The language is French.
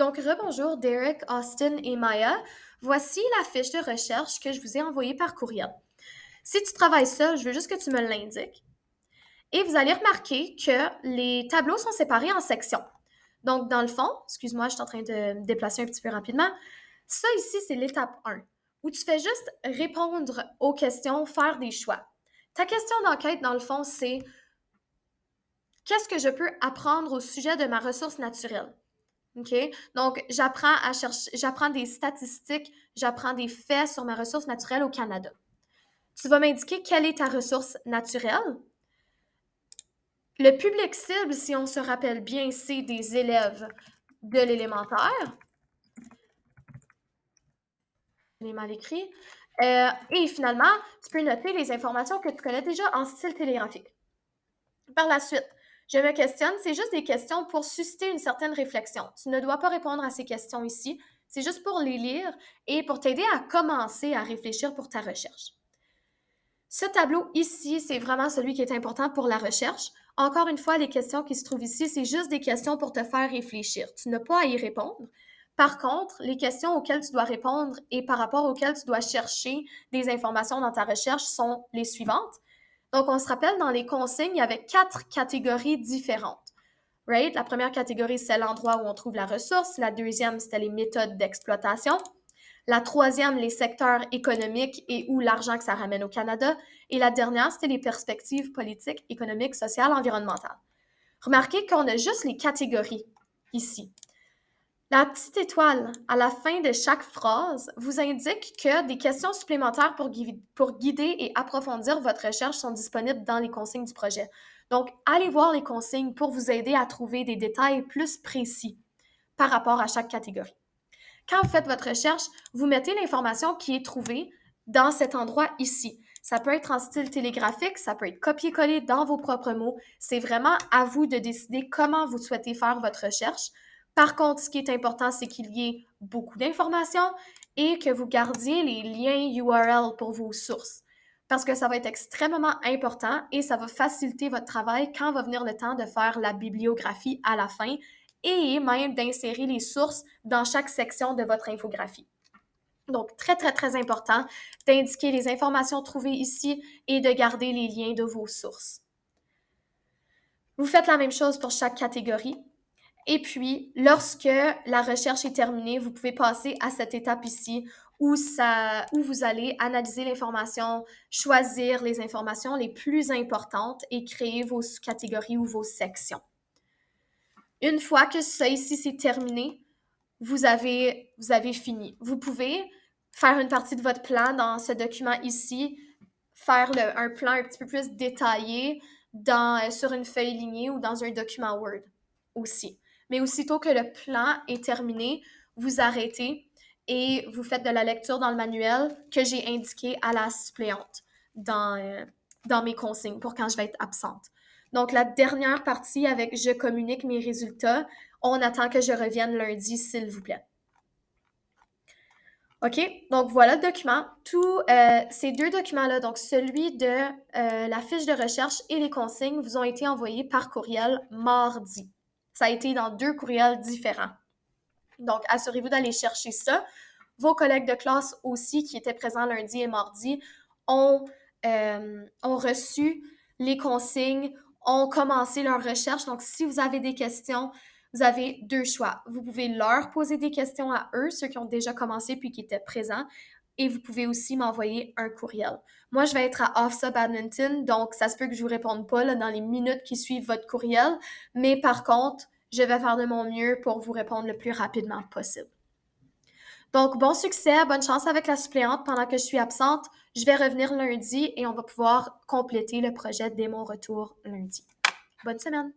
Donc, rebonjour Derek, Austin et Maya. Voici la fiche de recherche que je vous ai envoyée par courriel. Si tu travailles seul, je veux juste que tu me l'indiques. Et vous allez remarquer que les tableaux sont séparés en sections. Donc, dans le fond, excuse-moi, je suis en train de me déplacer un petit peu rapidement. Ça ici, c'est l'étape 1, où tu fais juste répondre aux questions, faire des choix. Ta question d'enquête, dans le fond, c'est qu'est-ce que je peux apprendre au sujet de ma ressource naturelle? OK? Donc, j'apprends des statistiques, j'apprends des faits sur ma ressource naturelle au Canada. Tu vas m'indiquer quelle est ta ressource naturelle. Le public cible, si on se rappelle bien, c'est des élèves de l'élémentaire. Je l'ai mal écrit. Et finalement, tu peux noter les informations que tu connais déjà en style télégraphique. Par la suite, je me questionne, c'est juste des questions pour susciter une certaine réflexion. Tu ne dois pas répondre à ces questions ici, c'est juste pour les lire et pour t'aider à commencer à réfléchir pour ta recherche. Ce tableau ici, c'est vraiment celui qui est important pour la recherche. Encore une fois, les questions qui se trouvent ici, c'est juste des questions pour te faire réfléchir. Tu n'as pas à y répondre. Par contre, les questions auxquelles tu dois répondre et par rapport auxquelles tu dois chercher des informations dans ta recherche sont les suivantes. Donc, on se rappelle, dans les consignes, il y avait 4 catégories différentes. Right? La première catégorie, c'est l'endroit où on trouve la ressource. La deuxième, c'était les méthodes d'exploitation. La troisième, les secteurs économiques et où l'argent que ça ramène au Canada. Et la dernière, c'était les perspectives politiques, économiques, sociales, environnementales. Remarquez qu'on a juste les catégories ici. La petite étoile à la fin de chaque phrase vous indique que des questions supplémentaires pour guider et approfondir votre recherche sont disponibles dans les consignes du projet. Donc, allez voir les consignes pour vous aider à trouver des détails plus précis par rapport à chaque catégorie. Quand vous faites votre recherche, vous mettez l'information qui est trouvée dans cet endroit ici. Ça peut être en style télégraphique, ça peut être copié-collé dans vos propres mots. C'est vraiment à vous de décider comment vous souhaitez faire votre recherche. Par contre, ce qui est important, c'est qu'il y ait beaucoup d'informations et que vous gardiez les liens URL pour vos sources. Parce que ça va être extrêmement important et ça va faciliter votre travail quand va venir le temps de faire la bibliographie à la fin et même d'insérer les sources dans chaque section de votre infographie. Donc, très, très, très important d'indiquer les informations trouvées ici et de garder les liens de vos sources. Vous faites la même chose pour chaque catégorie. Et puis, lorsque la recherche est terminée, vous pouvez passer à cette étape ici où vous allez analyser l'information, choisir les informations les plus importantes et créer vos catégories ou vos sections. Une fois que ça ici c'est terminé, vous avez fini. Vous pouvez faire une partie de votre plan dans ce document ici, faire un plan un petit peu plus détaillé sur une feuille lignée ou dans un document Word aussi. Mais aussitôt que le plan est terminé, vous arrêtez et vous faites de la lecture dans le manuel que j'ai indiqué à la suppléante dans mes consignes pour quand je vais être absente. Donc, la dernière partie avec « Je communique mes résultats », on attend que je revienne lundi, s'il vous plaît. OK, donc voilà le document. Ces deux documents-là, donc celui de la fiche de recherche et les consignes, vous ont été envoyés par courriel mardi. Ça a été dans 2 courriels différents. Donc, assurez-vous d'aller chercher ça. Vos collègues de classe aussi, qui étaient présents lundi et mardi, ont reçu les consignes, ont commencé leur recherche. Donc, si vous avez des questions, vous avez 2 choix. Vous pouvez leur poser des questions à eux, ceux qui ont déjà commencé puis qui étaient présents, et vous pouvez aussi m'envoyer un courriel. Moi, je vais être à OFSA Badminton, donc ça se peut que je ne vous réponde pas là, dans les minutes qui suivent votre courriel, mais par contre, je vais faire de mon mieux pour vous répondre le plus rapidement possible. Donc, bon succès, bonne chance avec la suppléante pendant que je suis absente. Je vais revenir lundi et on va pouvoir compléter le projet dès mon retour lundi. Bonne semaine!